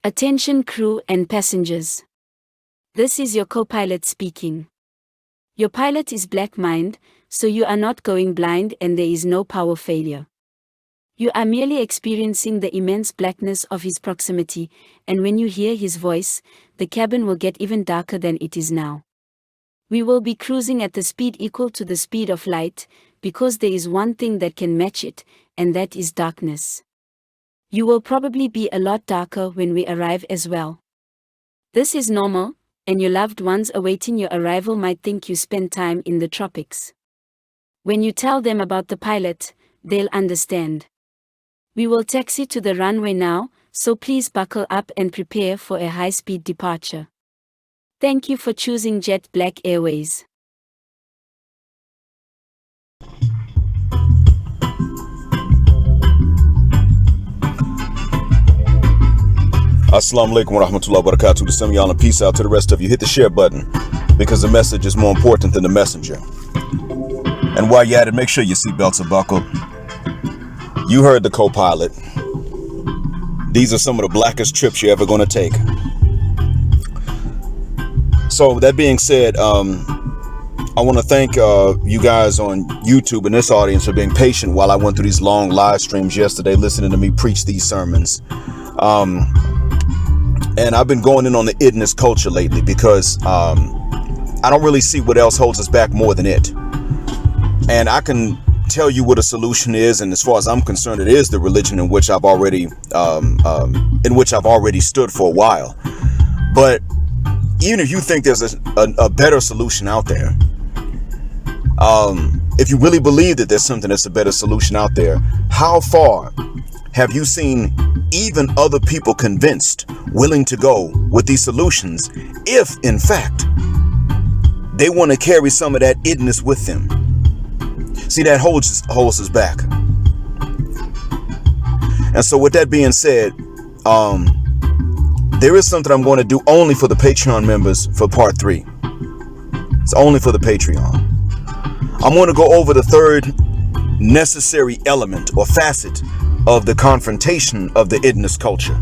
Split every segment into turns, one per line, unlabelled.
Attention crew and passengers. This is your co-pilot speaking. Your pilot is black mind, so you are not going blind and there is no power failure. You are merely experiencing the immense blackness of his proximity, and when you hear his voice, the cabin will get even darker than it is now. We will be cruising at the speed equal to the speed of light, because there is one thing that can match it, and that is darkness. You will probably be a lot darker when we arrive as well. This is normal, and your loved ones awaiting your arrival might think you spend time in the tropics. When you tell them about the pilot, they'll understand. We will taxi to the runway now, so please buckle up and prepare for a high-speed departure. Thank you for choosing Jet Black Airways.
Assalamu alaikum wa rahmatullahi wa barakatuh. To some of y'all, and peace out to the rest of you. Hit the share button because the message is more important than the messenger. And while you're at it, make sure your seatbelts are buckled. You heard the co-pilot. These are some of the blackest trips you're ever going to take. So that being said, I want to thank you guys on YouTube and this audience for being patient while I went through these long live streams yesterday, listening to me preach these sermons. And I've been going in on the IDNS culture lately because I don't really see what else holds us back more than it. And I can tell you what a solution is, and as far as I'm concerned, it is the religion in which I've already stood for a while. But even if you think there's a better solution out there, if you really believe that there's something that's a better solution out there, how far have you seen even other people convinced, willing to go with these solutions, if in fact they want to carry some of that idness with them? See, that holds us back. And so with that being said, there is something I'm going to do only for the Patreon members for part 3. It's only for the Patreon. I'm going to go over the third necessary element or facet of the confrontation of the IDNS culture.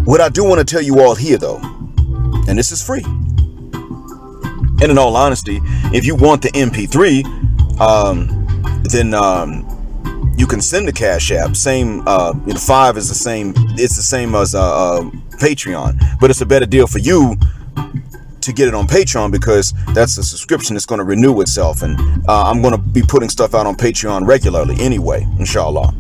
What I do want to tell you all here, though, and this is free, and in all honesty, if you want the MP3, then you can send the Cash App. Same, 5 is the same. It's the same as Patreon, but it's a better deal for you to get it on Patreon because that's a subscription that's going to renew itself, and I'm going to be putting stuff out on Patreon regularly anyway, inshallah.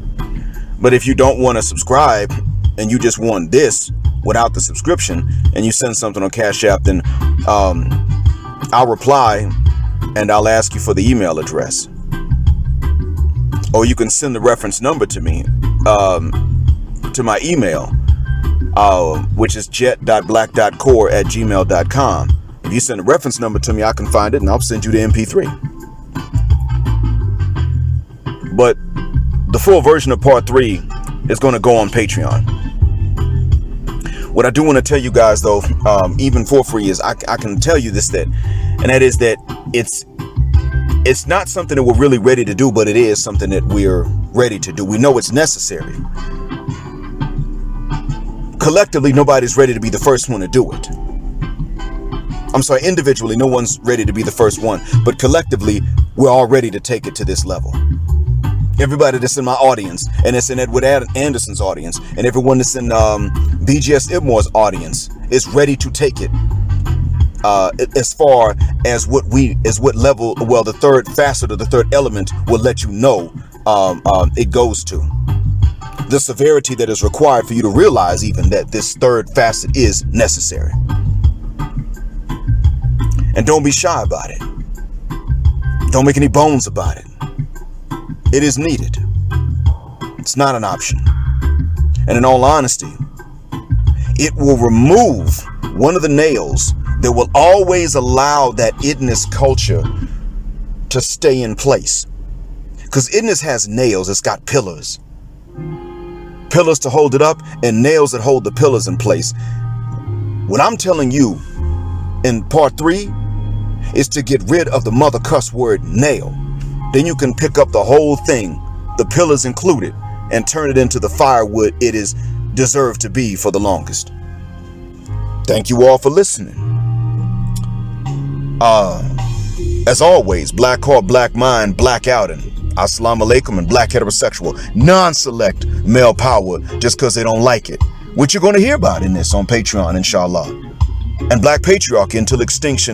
But if you don't want to subscribe and you just want this without the subscription, and you send something on Cash App, then I'll reply and I'll ask you for the email address, or you can send the reference number to me to my email, which is jet.black.core@gmail.com. If you send a reference number to me, I can find it and I'll send you the MP3. But the full version of part 3 is going to go on Patreon. What I do want to tell you guys, though, even for free, is I can tell you this, and that is that it's not something that we're really ready to do, but it is something that we're ready to do. We know it's necessary. Collectively, nobody's ready to be the first one to do it. I'm sorry, individually, no one's ready to be the first one, but collectively, we're all ready to take it to this level. Everybody that's in my audience, and it's in Edward Anderson's audience, and everyone that's in BGS Ibmore's audience is ready to take it as far as what level, well, the third facet or the third element will let you know it goes to. The severity that is required for you to realize even that this third facet is necessary. And don't be shy about it. Don't make any bones about it. It is needed. It's not an option. And in all honesty, it will remove one of the nails that will always allow that IDNS culture to stay in place. Because IDNS has nails, it's got pillars. Pillars to hold it up and nails that hold the pillars in place. What I'm telling you in part 3 is to get rid of the mother cuss word nail. Then you can pick up the whole thing, the pillars included, and turn it into the firewood it is deserved to be for the longest. Thank you all for listening. As always, black heart, black mind, black outing. Assalamu alaikum, and black heterosexual, non-select male power just because they don't like it. Which you're going to hear about in this on Patreon, inshallah. And black patriarchy until extinction.